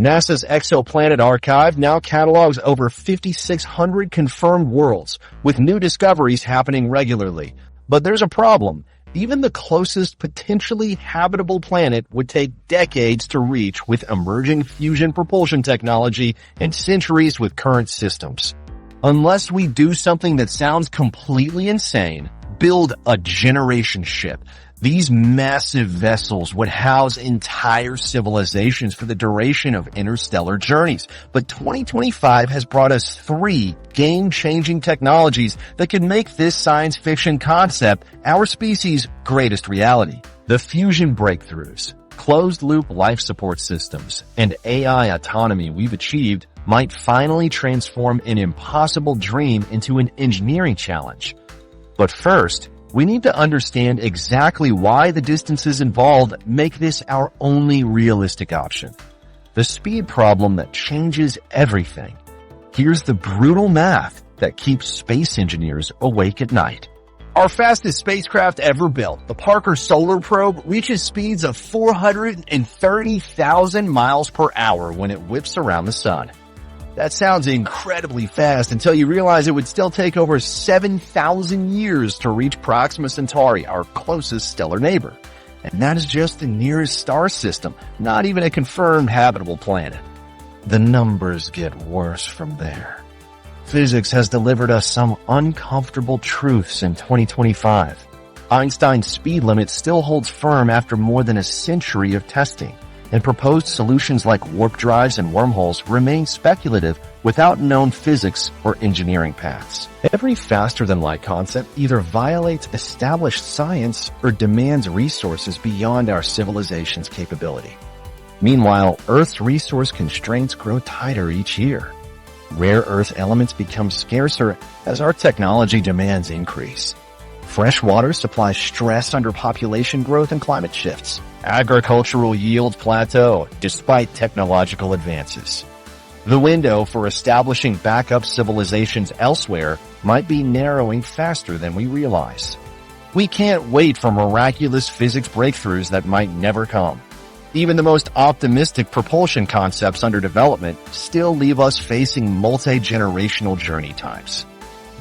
NASA's Exoplanet Archive now catalogs over 5,600 confirmed worlds, with new discoveries happening regularly. But there's a problem. Even the closest potentially habitable planet would take decades to reach with emerging fusion propulsion technology and centuries with current systems. Unless we do something that sounds completely insane, build a generation ship. These massive vessels would house entire civilizations for the duration of interstellar journeys. But 2025 has brought us 3 game-changing technologies that can make this science fiction concept our species' greatest reality. The fusion breakthroughs, closed-loop life support systems, and AI autonomy we've achieved might finally transform an impossible dream into an engineering challenge. But first, we need to understand exactly why the distances involved make this our only realistic option. The speed problem that changes everything. Here's the brutal math that keeps space engineers awake at night. Our fastest spacecraft ever built, the Parker Solar Probe, reaches speeds of 430,000 miles per hour when it whips around the sun. That sounds incredibly fast until you realize it would still take over 7,000 years to reach Proxima Centauri, our closest stellar neighbor. And that is just the nearest star system, not even a confirmed habitable planet. The numbers get worse from there. Physics has delivered us some uncomfortable truths in 2025. Einstein's speed limit still holds firm after more than a century of testing. And proposed solutions like warp drives and wormholes remain speculative without known physics or engineering paths. Every faster-than-light concept either violates established science or demands resources beyond our civilization's capability. Meanwhile, Earth's resource constraints grow tighter each year. Rare Earth elements become scarcer as our technology demands increase. Fresh water supplies stress under population growth and climate shifts. Agricultural yields plateau despite technological advances. The window for establishing backup civilizations elsewhere might be narrowing faster than we realize. We can't wait for miraculous physics breakthroughs that might never come. Even the most optimistic propulsion concepts under development still leave us facing multi-generational journey times.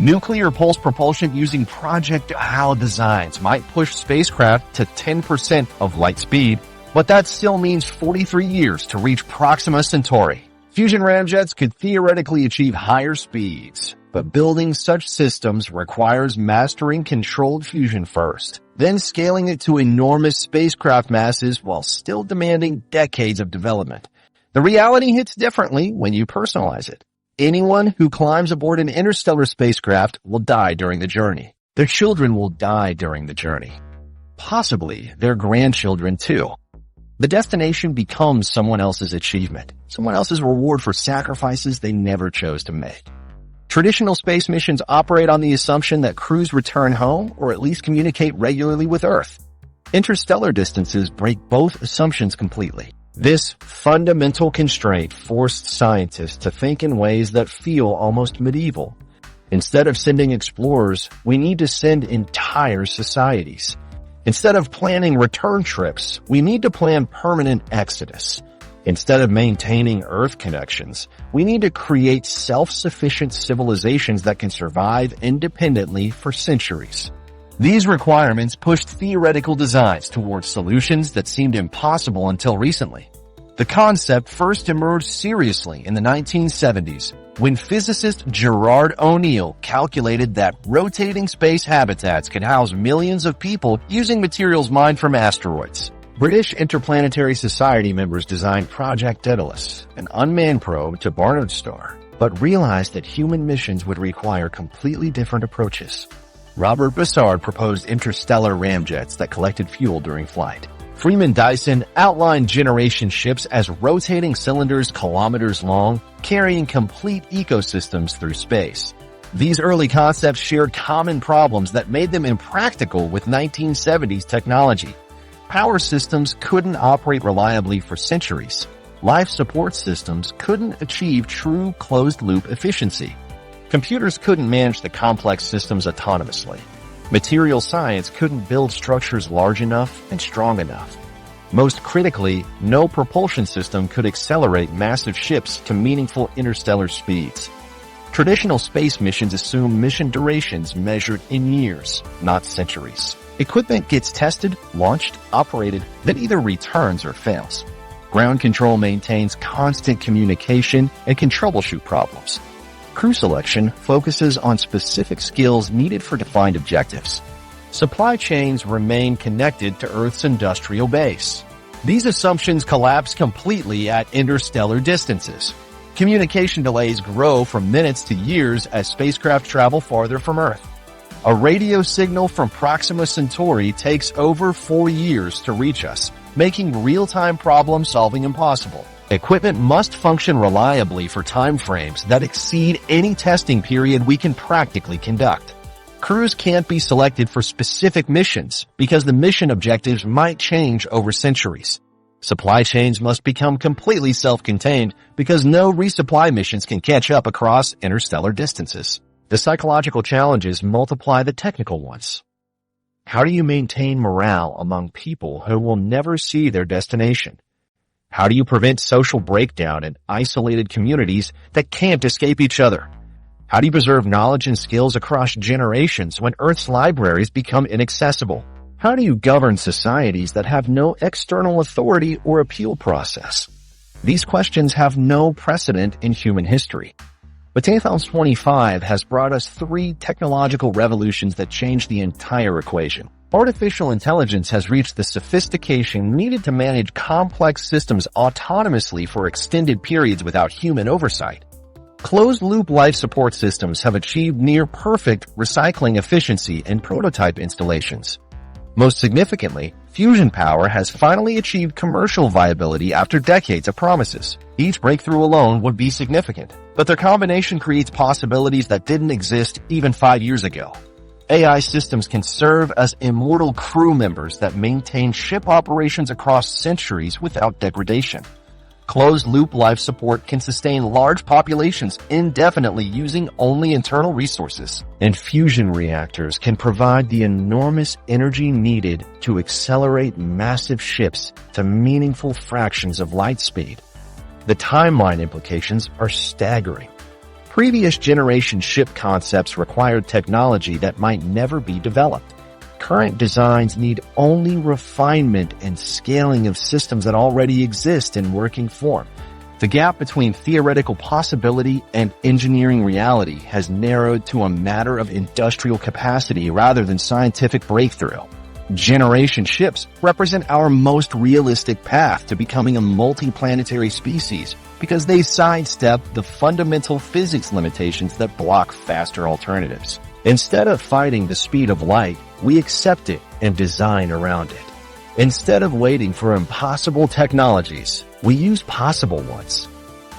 Nuclear pulse propulsion using Project HAL designs might push spacecraft to 10% of light speed, but that still means 43 years to reach Proxima Centauri. Fusion ramjets could theoretically achieve higher speeds, but building such systems requires mastering controlled fusion first, then scaling it to enormous spacecraft masses while still demanding decades of development. The reality hits differently when you personalize it. Anyone who climbs aboard an interstellar spacecraft will die during the journey. Their children will die during the journey. Possibly their grandchildren too. The destination becomes someone else's achievement, someone else's reward for sacrifices they never chose to make. Traditional space missions operate on the assumption that crews return home or at least communicate regularly with Earth. Interstellar distances break both assumptions completely. This fundamental constraint forced scientists to think in ways that feel almost medieval. Instead of sending explorers, we need to send entire societies. Instead of planning return trips, we need to plan permanent exodus. Instead of maintaining Earth connections, we need to create self-sufficient civilizations that can survive independently for centuries. These requirements pushed theoretical designs towards solutions that seemed impossible until recently. The concept first emerged seriously in the 1970s when physicist Gerard O'Neill calculated that rotating space habitats could house millions of people using materials mined from asteroids. British Interplanetary Society members designed Project Daedalus, an unmanned probe to Barnard's star, but realized that human missions would require completely different approaches. Robert Bussard proposed interstellar ramjets that collected fuel during flight. Freeman Dyson outlined generation ships as rotating cylinders kilometers long, carrying complete ecosystems through space. These early concepts shared common problems that made them impractical with 1970s technology. Power systems couldn't operate reliably for centuries. Life support systems couldn't achieve true closed-loop efficiency. Computers couldn't manage the complex systems autonomously. Material science couldn't build structures large enough and strong enough. Most critically, no propulsion system could accelerate massive ships to meaningful interstellar speeds. Traditional space missions assume mission durations measured in years, not centuries. Equipment gets tested, launched, operated, then either returns or fails. Ground control maintains constant communication and can troubleshoot problems. Crew selection focuses on specific skills needed for defined objectives. Supply chains remain connected to Earth's industrial base. These assumptions collapse completely at interstellar distances. Communication delays grow from minutes to years as spacecraft travel farther from Earth. A radio signal from Proxima Centauri takes over 4 years to reach us, making real-time problem solving impossible. Equipment must function reliably for time frames that exceed any testing period we can practically conduct. Crews can't be selected for specific missions because the mission objectives might change over centuries. Supply chains must become completely self-contained because no resupply missions can catch up across interstellar distances. The psychological challenges multiply the technical ones. How do you maintain morale among people who will never see their destination? How do you prevent social breakdown in isolated communities that can't escape each other? How do you preserve knowledge and skills across generations when Earth's libraries become inaccessible? How do you govern societies that have no external authority or appeal process? These questions have no precedent in human history. But Tathan 25 has brought us 3 technological revolutions that change the entire equation. Artificial intelligence has reached the sophistication needed to manage complex systems autonomously for extended periods without human oversight. Closed-loop life support systems have achieved near-perfect recycling efficiency in prototype installations. Most significantly, fusion power has finally achieved commercial viability after decades of promises. Each breakthrough alone would be significant, but their combination creates possibilities that didn't exist even 5 years ago. AI systems can serve as immortal crew members that maintain ship operations across centuries without degradation. Closed-loop life support can sustain large populations indefinitely using only internal resources. And fusion reactors can provide the enormous energy needed to accelerate massive ships to meaningful fractions of light speed. The timeline implications are staggering. Previous generation ship concepts required technology that might never be developed. Current designs need only refinement and scaling of systems that already exist in working form. The gap between theoretical possibility and engineering reality has narrowed to a matter of industrial capacity rather than scientific breakthrough. Generation ships represent our most realistic path to becoming a multi-planetary species because they sidestep the fundamental physics limitations that block faster alternatives. Instead of fighting the speed of light, we accept it and design around it. Instead of waiting for impossible technologies, we use possible ones.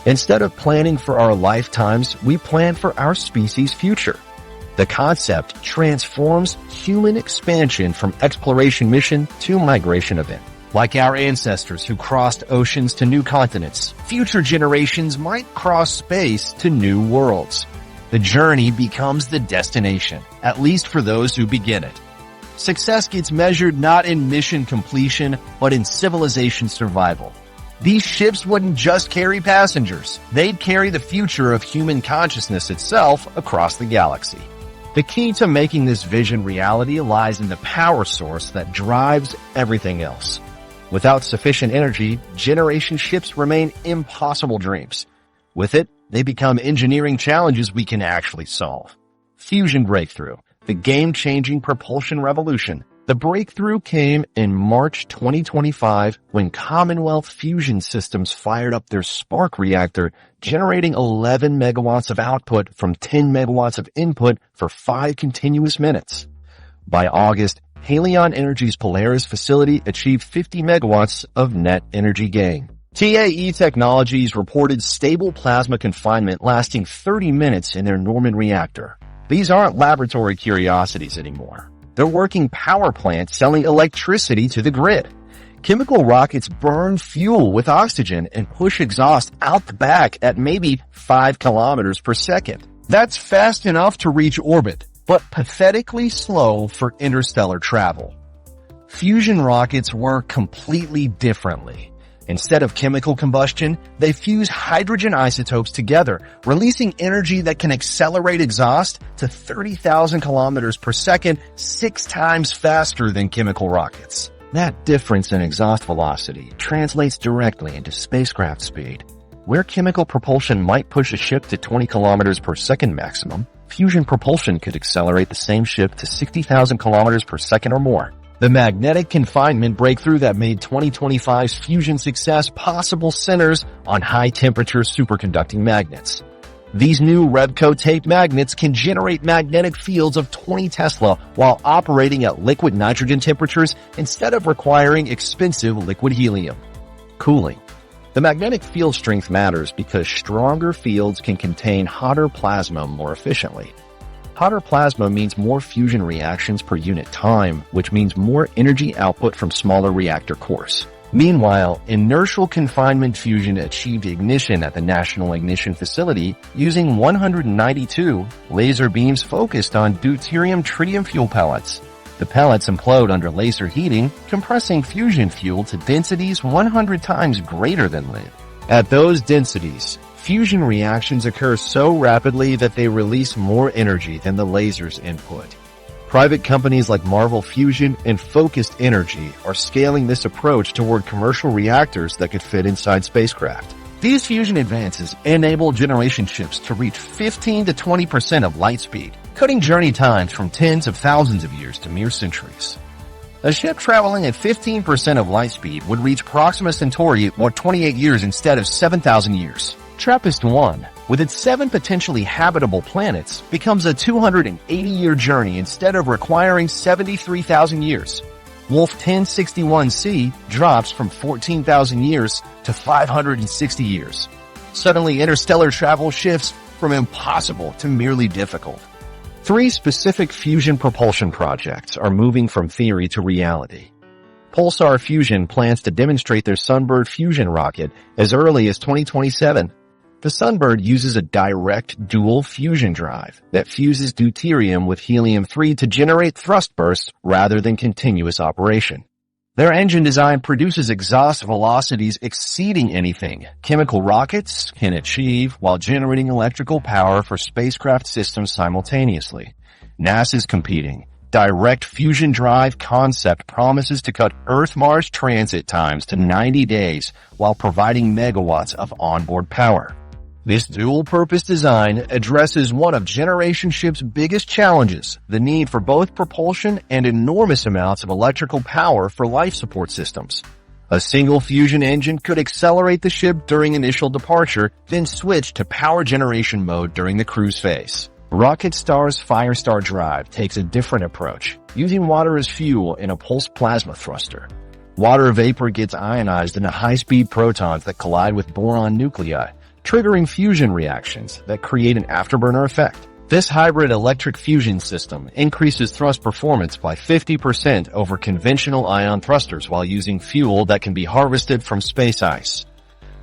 Instead of planning for our lifetimes, we plan for our species' future. The concept transforms human expansion from exploration mission to migration event. Like our ancestors who crossed oceans to new continents, future generations might cross space to new worlds. The journey becomes the destination, at least for those who begin it. Success gets measured not in mission completion, but in civilization survival. These ships wouldn't just carry passengers. They'd carry the future of human consciousness itself across the galaxy. The key to making this vision reality lies in the power source that drives everything else. Without sufficient energy, generation ships remain impossible dreams. With it, they become engineering challenges we can actually solve. Fusion breakthrough, the game-changing propulsion revolution. The breakthrough came in March 2025 when Commonwealth Fusion Systems fired up their Spark reactor, generating 11 megawatts of output from 10 megawatts of input for 5 continuous minutes. By August, Halion Energy's Polaris facility achieved 50 megawatts of net energy gain. TAE Technologies reported stable plasma confinement lasting 30 minutes in their Norman reactor. These aren't laboratory curiosities anymore. They're working power plants selling electricity to the grid. Chemical rockets burn fuel with oxygen and push exhaust out the back at maybe 5 kilometers per second. That's fast enough to reach orbit, but pathetically slow for interstellar travel. Fusion rockets work completely differently. Instead of chemical combustion, they fuse hydrogen isotopes together, releasing energy that can accelerate exhaust to 30,000 kilometers per second, 6 times faster than chemical rockets. That difference in exhaust velocity translates directly into spacecraft speed. Where chemical propulsion might push a ship to 20 kilometers per second maximum, fusion propulsion could accelerate the same ship to 60,000 kilometers per second or more. The magnetic confinement breakthrough that made 2025's fusion success possible centers on high-temperature superconducting magnets. These new Rebco tape magnets can generate magnetic fields of 20 Tesla while operating at liquid nitrogen temperatures instead of requiring expensive liquid helium. Cooling. The magnetic field strength matters because stronger fields can contain hotter plasma more efficiently. Hotter plasma means more fusion reactions per unit time, which means more energy output from smaller reactor cores. Meanwhile, inertial confinement fusion achieved ignition at the National Ignition Facility using 192 laser beams focused on deuterium-tritium fuel pellets. The pellets implode under laser heating, compressing fusion fuel to densities 100 times greater than lead. At those densities, fusion reactions occur so rapidly that they release more energy than the laser's input. Private companies like Marvel Fusion and Focused Energy are scaling this approach toward commercial reactors that could fit inside spacecraft. These fusion advances enable generation ships to reach 15 to 20% of light speed, cutting journey times from tens of thousands of years to mere centuries. A ship traveling at 15% of light speed would reach Proxima Centauri in 28 years instead of 7,000 years. TRAPPIST-1, with its 7 potentially habitable planets, becomes a 280-year journey instead of requiring 73,000 years. Wolf 1061C drops from 14,000 years to 560 years. Suddenly, interstellar travel shifts from impossible to merely difficult. 3 specific fusion propulsion projects are moving from theory to reality. Pulsar Fusion plans to demonstrate their Sunbird fusion rocket as early as 2027. The Sunbird uses a direct dual fusion drive that fuses deuterium with helium-3 to generate thrust bursts rather than continuous operation. Their engine design produces exhaust velocities exceeding anything chemical rockets can achieve while generating electrical power for spacecraft systems simultaneously. NASA's competing direct fusion drive concept promises to cut Earth-Mars transit times to 90 days while providing megawatts of onboard power. This dual-purpose design addresses one of generation ship's biggest challenges, the need for both propulsion and enormous amounts of electrical power for life support systems. A single fusion engine could accelerate the ship during initial departure, then switch to power generation mode during the cruise phase. RocketStar's Firestar drive takes a different approach, using water as fuel in a pulsed plasma thruster. Water vapor gets ionized into high-speed protons that collide with boron nuclei, triggering fusion reactions that create an afterburner effect. This hybrid electric fusion system increases thrust performance by 50% over conventional ion thrusters while using fuel that can be harvested from space ice.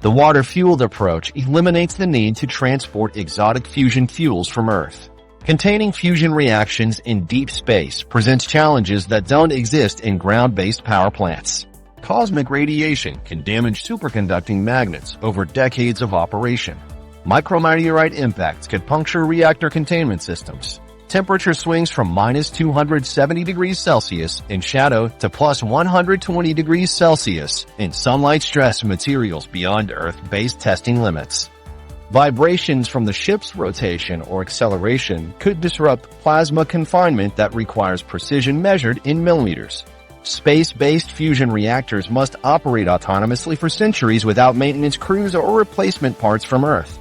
The water-fueled approach eliminates the need to transport exotic fusion fuels from Earth. Containing fusion reactions in deep space presents challenges that don't exist in ground-based power plants. Cosmic radiation can damage superconducting magnets over decades of operation. Micrometeorite impacts could puncture reactor containment systems. Temperature swings from minus 270 degrees Celsius in shadow to plus 120 degrees Celsius in sunlight-stressed materials beyond Earth-based testing limits. Vibrations from the ship's rotation or acceleration could disrupt plasma confinement that requires precision measured in millimeters. Space-based fusion reactors must operate autonomously for centuries without maintenance crews or replacement parts from Earth.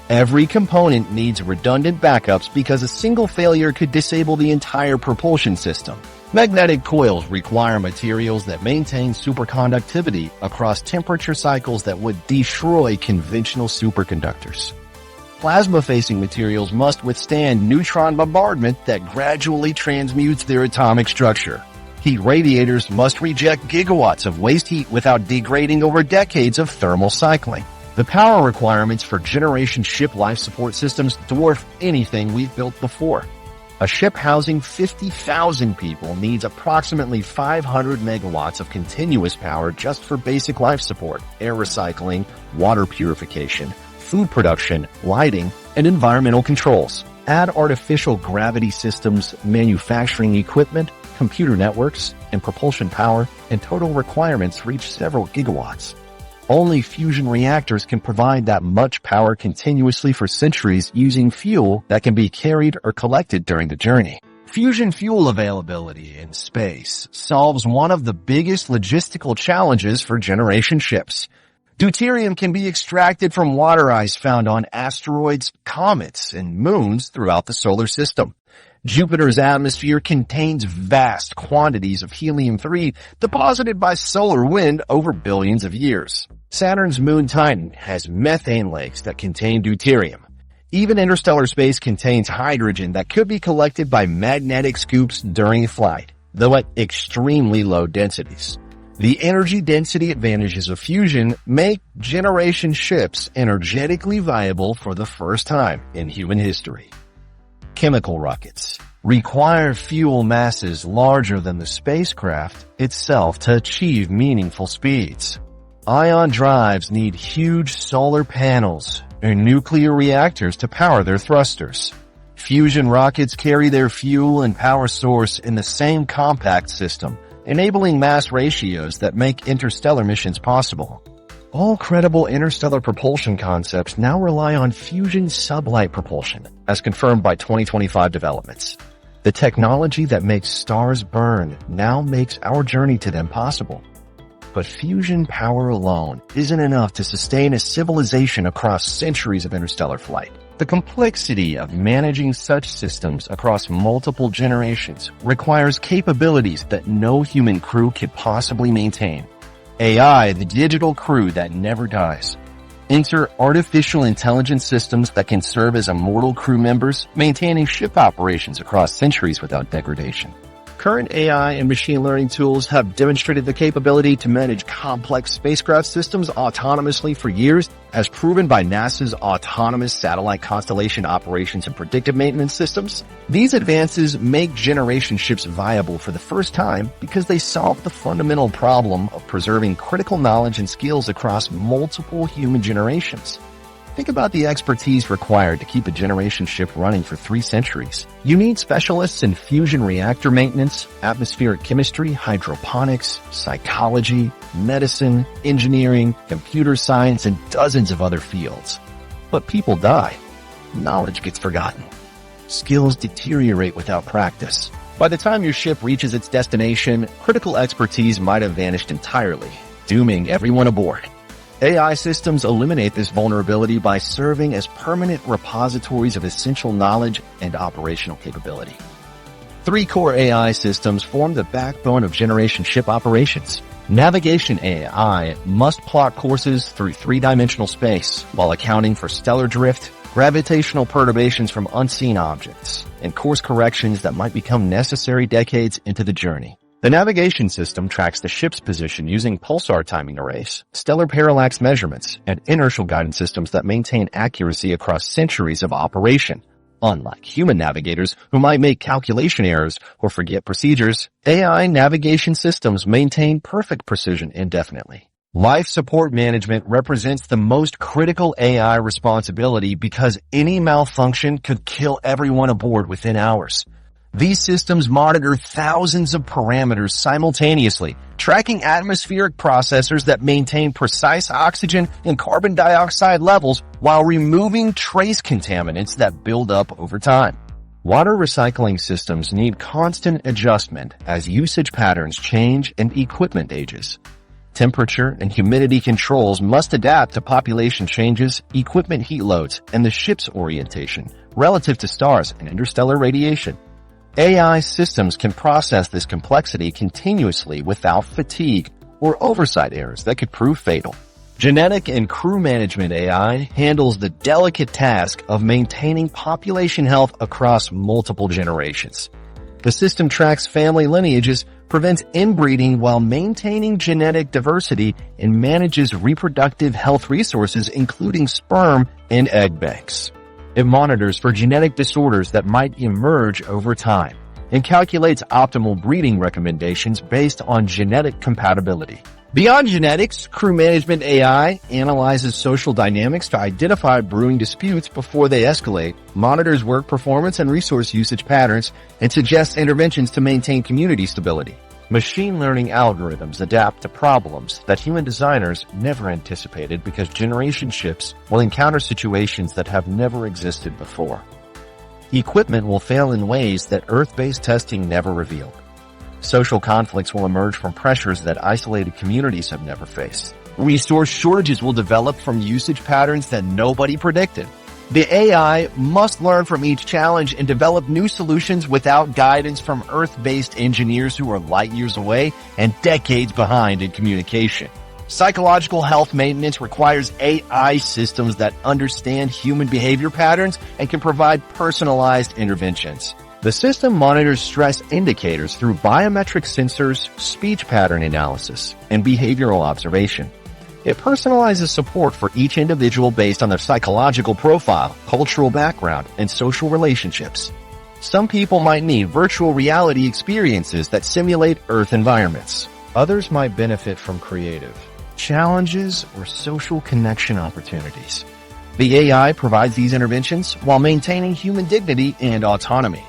Every component needs redundant backups because a single failure could disable the entire propulsion system. Magnetic coils require materials that maintain superconductivity across temperature cycles that would destroy conventional superconductors. Plasma-facing materials must withstand neutron bombardment that gradually transmutes their atomic structure. Heat radiators must reject gigawatts of waste heat without degrading over decades of thermal cycling. The power requirements for generation ship life support systems dwarf anything we've built before. A ship housing 50,000 people needs approximately 500 megawatts of continuous power just for basic life support, air recycling, water purification, food production, lighting, and environmental controls. Add artificial gravity systems, manufacturing equipment, computer networks, and propulsion power, and total requirements reach several gigawatts. Only fusion reactors can provide that much power continuously for centuries using fuel that can be carried or collected during the journey. Fusion fuel availability in space solves one of the biggest logistical challenges for generation ships. Deuterium can be extracted from water ice found on asteroids, comets, and moons throughout the solar system. Jupiter's atmosphere contains vast quantities of helium-3 deposited by solar wind over billions of years. Saturn's moon Titan has methane lakes that contain deuterium. Even interstellar space contains hydrogen that could be collected by magnetic scoops during flight, though at extremely low densities. The energy density advantages of fusion make generation ships energetically viable for the first time in human history. Chemical rockets require fuel masses larger than the spacecraft itself to achieve meaningful speeds. Ion drives need huge solar panels and nuclear reactors to power their thrusters. Fusion rockets carry their fuel and power source in the same compact system, enabling mass ratios that make interstellar missions possible. All credible interstellar propulsion concepts now rely on fusion sublight propulsion, as confirmed by 2025 developments. The technology that makes stars burn now makes our journey to them possible. But fusion power alone isn't enough to sustain a civilization across centuries of interstellar flight. The complexity of managing such systems across multiple generations requires capabilities that no human crew could possibly maintain. AI, the digital crew that never dies. Enter artificial intelligence systems that can serve as immortal crew members, maintaining ship operations across centuries without degradation. Current AI and machine learning tools have demonstrated the capability to manage complex spacecraft systems autonomously for years, as proven by NASA's autonomous satellite constellation operations and predictive maintenance systems. These advances make generation ships viable for the first time because they solve the fundamental problem of preserving critical knowledge and skills across multiple human generations. Think about the expertise required to keep a generation ship running for 3 centuries. You need specialists in fusion reactor maintenance, atmospheric chemistry, hydroponics, psychology, medicine, engineering, computer science, and dozens of other fields. But people die. Knowledge gets forgotten. Skills deteriorate without practice. By the time your ship reaches its destination, critical expertise might have vanished entirely, dooming everyone aboard. AI systems eliminate this vulnerability by serving as permanent repositories of essential knowledge and operational capability. 3 core AI systems form the backbone of generation ship operations. Navigation AI must plot courses through 3-dimensional space while accounting for stellar drift, gravitational perturbations from unseen objects, and course corrections that might become necessary decades into the journey. The navigation system tracks the ship's position using pulsar timing arrays, stellar parallax measurements, and inertial guidance systems that maintain accuracy across centuries of operation. Unlike human navigators who might make calculation errors or forget procedures, AI navigation systems maintain perfect precision indefinitely. Life support management represents the most critical AI responsibility because any malfunction could kill everyone aboard within hours. These systems monitor thousands of parameters simultaneously, tracking atmospheric processors that maintain precise oxygen and carbon dioxide levels while removing trace contaminants that build up over time. Water recycling systems need constant adjustment as usage patterns change and equipment ages. Temperature and humidity controls must adapt to population changes, equipment heat loads, and the ship's orientation relative to stars and interstellar radiation. AI systems can process this complexity continuously without fatigue or oversight errors that could prove fatal. Genetic and crew management AI handles the delicate task of maintaining population health across multiple generations. The system tracks family lineages, prevents inbreeding while maintaining genetic diversity, and manages reproductive health resources including sperm and egg banks. It monitors for genetic disorders that might emerge over time and calculates optimal breeding recommendations based on genetic compatibility. Beyond genetics, crew management AI analyzes social dynamics to identify brewing disputes before they escalate, monitors work performance and resource usage patterns, and suggests interventions to maintain community stability. Machine learning algorithms adapt to problems that human designers never anticipated because generation ships will encounter situations that have never existed before. Equipment will fail in ways that Earth-based testing never revealed. Social conflicts will emerge from pressures that isolated communities have never faced. Resource shortages will develop from usage patterns that nobody predicted. The AI must learn from each challenge and develop new solutions without guidance from Earth-based engineers who are light years away and decades behind in communication. Psychological health maintenance requires AI systems that understand human behavior patterns and can provide personalized interventions. The system monitors stress indicators through biometric sensors, speech pattern analysis, and behavioral observation. It personalizes support for each individual based on their psychological profile, cultural background, and social relationships. Some people might need virtual reality experiences that simulate Earth environments. Others might benefit from creative challenges or social connection opportunities. The AI provides these interventions while maintaining human dignity and autonomy.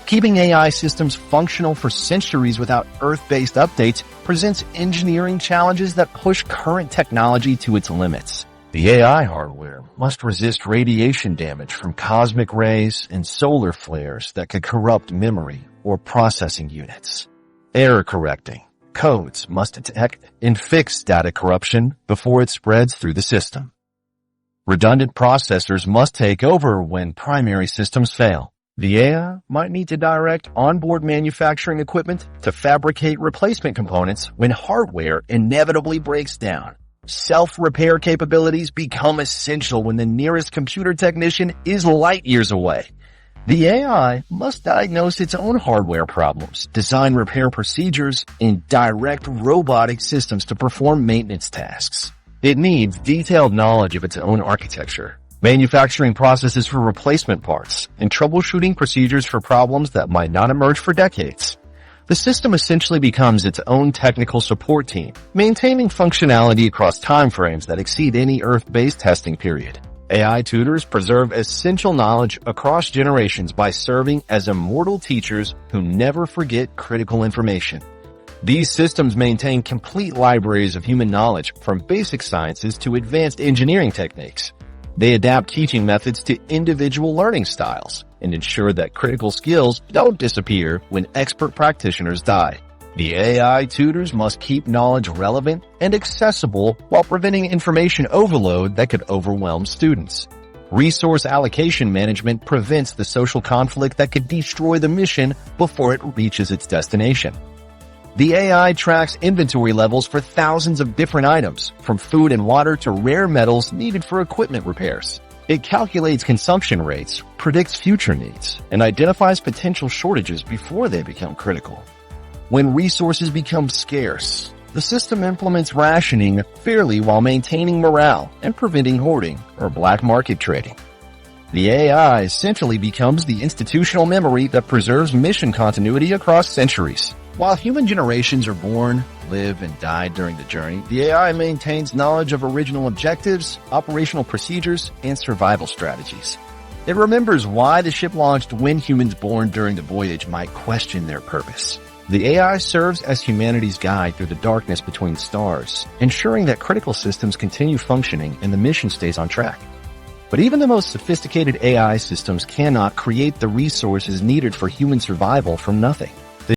Keeping AI systems functional for centuries without Earth-based updates presents engineering challenges that push current technology to its limits. The AI hardware must resist radiation damage from cosmic rays and solar flares that could corrupt memory or processing units. Error correcting codes must detect and fix data corruption before it spreads through the system. Redundant processors must take over when primary systems fail. The AI might need to direct onboard manufacturing equipment to fabricate replacement components when hardware inevitably breaks down. Self-repair capabilities become essential when the nearest computer technician is light years away. The AI must diagnose its own hardware problems, design repair procedures, and direct robotic systems to perform maintenance tasks. It needs detailed knowledge of its own architecture, manufacturing processes for replacement parts, and troubleshooting procedures for problems that might not emerge for decades. The system essentially becomes its own technical support team, maintaining functionality across timeframes that exceed any Earth-based testing period. AI tutors preserve essential knowledge across generations by serving as immortal teachers who never forget critical information. These systems maintain complete libraries of human knowledge from basic sciences to advanced engineering techniques. They adapt teaching methods to individual learning styles and ensure that critical skills don't disappear when expert practitioners die. The AI tutors must keep knowledge relevant and accessible while preventing information overload that could overwhelm students. Resource allocation management prevents the social conflict that could destroy the mission before it reaches its destination. The AI tracks inventory levels for thousands of different items, from food and water to rare metals needed for equipment repairs. It calculates consumption rates, predicts future needs, and identifies potential shortages before they become critical. When resources become scarce, the system implements rationing fairly while maintaining morale and preventing hoarding or black market trading. The AI essentially becomes the institutional memory that preserves mission continuity across centuries. While human generations are born, live, and die during the journey, the AI maintains knowledge of original objectives, operational procedures, and survival strategies. It remembers why the ship launched when humans born during the voyage might question their purpose. The AI serves as humanity's guide through the darkness between stars, ensuring that critical systems continue functioning and the mission stays on track. But even the most sophisticated AI systems cannot create the resources needed for human survival from nothing.